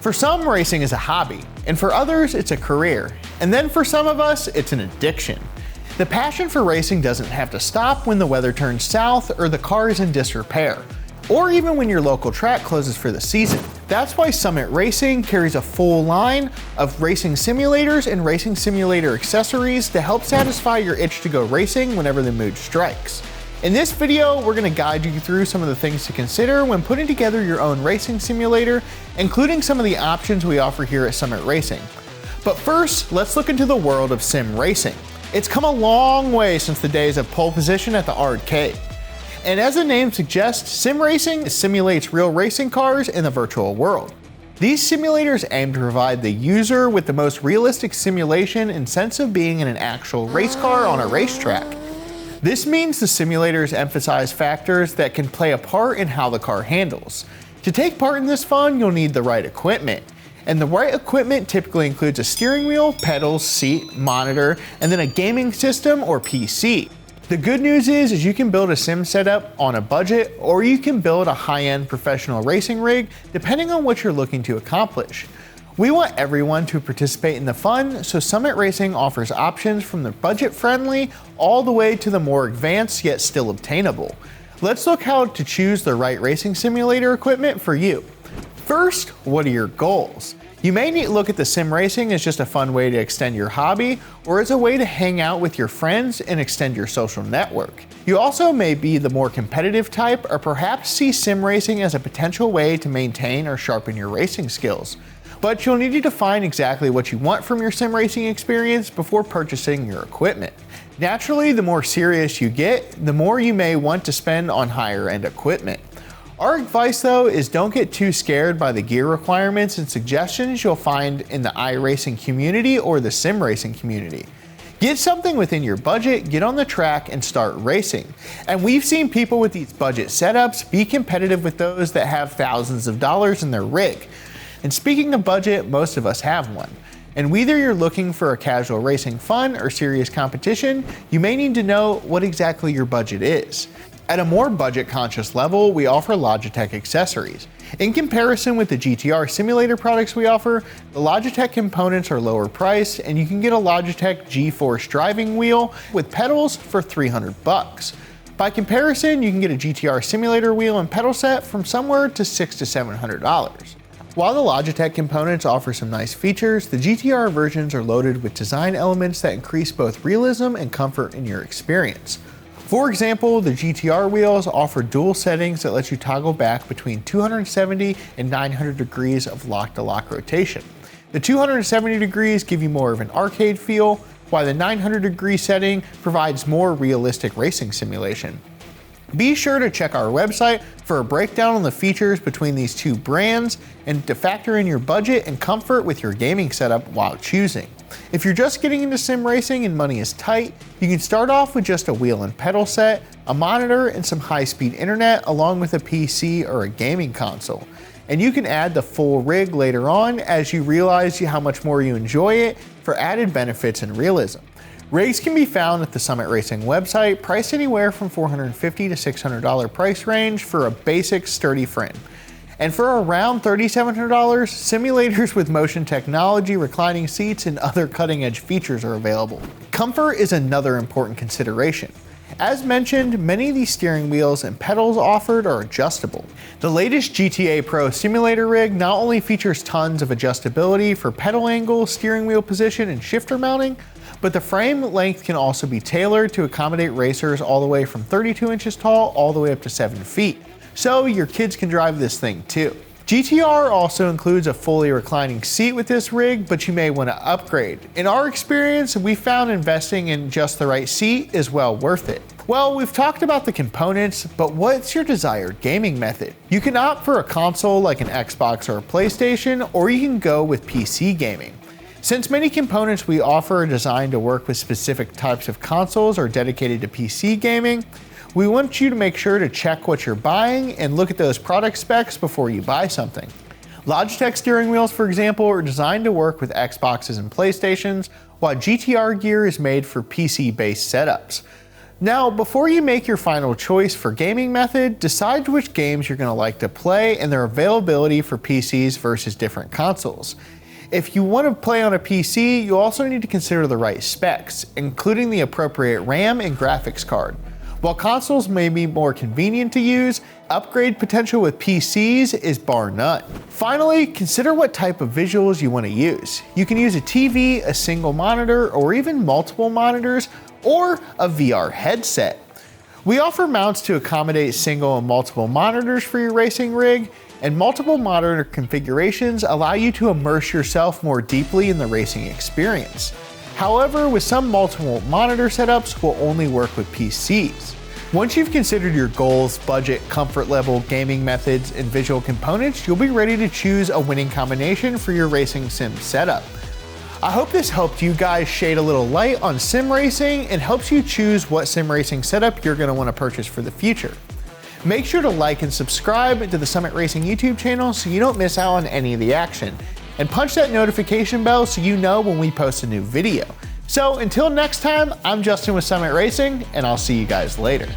For some, racing is a hobby, and for others, it's a career. And then for some of us, it's an addiction. The passion for racing doesn't have to stop when the weather turns south or the car is in disrepair, or even when your local track closes for the season. That's why Summit Racing carries a full line of racing simulators and racing simulator accessories to help satisfy your itch to go racing whenever the mood strikes. In this video, we're going to guide you through some of the things to consider when putting together your own racing simulator, including some of the options we offer here at Summit Racing. But first, let's look into the world of sim racing. It's come a long way since the days of pole position at the arcade. And as the name suggests, sim racing simulates real racing cars in the virtual world. These simulators aim to provide the user with the most realistic simulation and sense of being in an actual race car on a racetrack. This means the simulators emphasize factors that can play a part in how the car handles. To take part in this fun, you'll need the right equipment. And the right equipment typically includes a steering wheel, pedals, seat, monitor, and then a gaming system or PC. The good news is you can build a sim setup on a budget, or you can build a high-end professional racing rig, depending on what you're looking to accomplish. We want everyone to participate in the fun, so Summit Racing offers options from the budget-friendly all the way to the more advanced yet still obtainable. Let's look how to choose the right racing simulator equipment for you. First, what are your goals? You may need to look at the sim racing as just a fun way to extend your hobby, or as a way to hang out with your friends and extend your social network. You also may be the more competitive type, or perhaps see sim racing as a potential way to maintain or sharpen your racing skills. But you'll need to define exactly what you want from your sim racing experience before purchasing your equipment. Naturally, the more serious you get, the more you may want to spend on higher end equipment. Our advice though is don't get too scared by the gear requirements and suggestions you'll find in the iRacing community or the sim racing community. Get something within your budget, get on the track, and start racing. And we've seen people with these budget setups be competitive with those that have thousands of dollars in their rig. And speaking of budget, most of us have one. And whether you're looking for a casual racing fun or serious competition, you may need to know what exactly your budget is. At a more budget-conscious level, we offer Logitech accessories. In comparison with the GTR simulator products we offer, the Logitech components are lower priced, and you can get a Logitech G-Force driving wheel with pedals for $300. By comparison, you can get a GTR simulator wheel and pedal set from somewhere to $600 to $700. While the Logitech components offer some nice features, the GTR versions are loaded with design elements that increase both realism and comfort in your experience. For example, the GTR wheels offer dual settings that let you toggle back between 270 and 900 degrees of lock-to-lock rotation. The 270 degrees give you more of an arcade feel, while the 900 degree setting provides more realistic racing simulation. Be sure to check our website for a breakdown on the features between these two brands and to factor in your budget and comfort with your gaming setup while choosing. If you're just getting into sim racing and money is tight, you can start off with just a wheel and pedal set, a monitor, and some high-speed internet along with a PC or a gaming console. And you can add the full rig later on as you realize how much more you enjoy it for added benefits and realism. Rigs can be found at the Summit Racing website, priced anywhere from $450 to $600 price range for a basic sturdy frame. And for around $3,700, simulators with motion technology, reclining seats, and other cutting-edge features are available. Comfort is another important consideration. As mentioned, many of these steering wheels and pedals offered are adjustable. The latest GTA Pro simulator rig not only features tons of adjustability for pedal angle, steering wheel position, and shifter mounting, but the frame length can also be tailored to accommodate racers all the way from 32 inches tall all the way up to 7 feet. So your kids can drive this thing too. GTR also includes a fully reclining seat with this rig, but you may want to upgrade. In our experience, we found investing in just the right seat is well worth it. Well, we've talked about the components, but what's your desired gaming method? You can opt for a console like an Xbox or a PlayStation, or you can go with PC gaming. Since many components we offer are designed to work with specific types of consoles or dedicated to PC gaming, we want you to make sure to check what you're buying and look at those product specs before you buy something. Logitech steering wheels, for example, are designed to work with Xboxes and PlayStations, while GTR gear is made for PC-based setups. Now, before you make your final choice for gaming method, decide which games you're going to like to play and their availability for PCs versus different consoles. If you want to play on a PC, you also need to consider the right specs, including the appropriate RAM and graphics card. While consoles may be more convenient to use, upgrade potential with PCs is bar none. Finally, consider what type of visuals you want to use. You can use a TV, a single monitor, or even multiple monitors, or a VR headset. We offer mounts to accommodate single and multiple monitors for your racing rig, and multiple monitor configurations allow you to immerse yourself more deeply in the racing experience. However, with some multiple monitor setups will only work with PCs. Once you've considered your goals, budget, comfort level, gaming methods, and visual components, you'll be ready to choose a winning combination for your racing sim setup. I hope this helped you guys shade a little light on sim racing and helps you choose what sim racing setup you're going to want to purchase for the future. Make sure to like and subscribe to the Summit Racing YouTube channel so you don't miss out on any of the action. And punch that notification bell so you know when we post a new video. So until next time, I'm Justin with Summit Racing, and I'll see you guys later.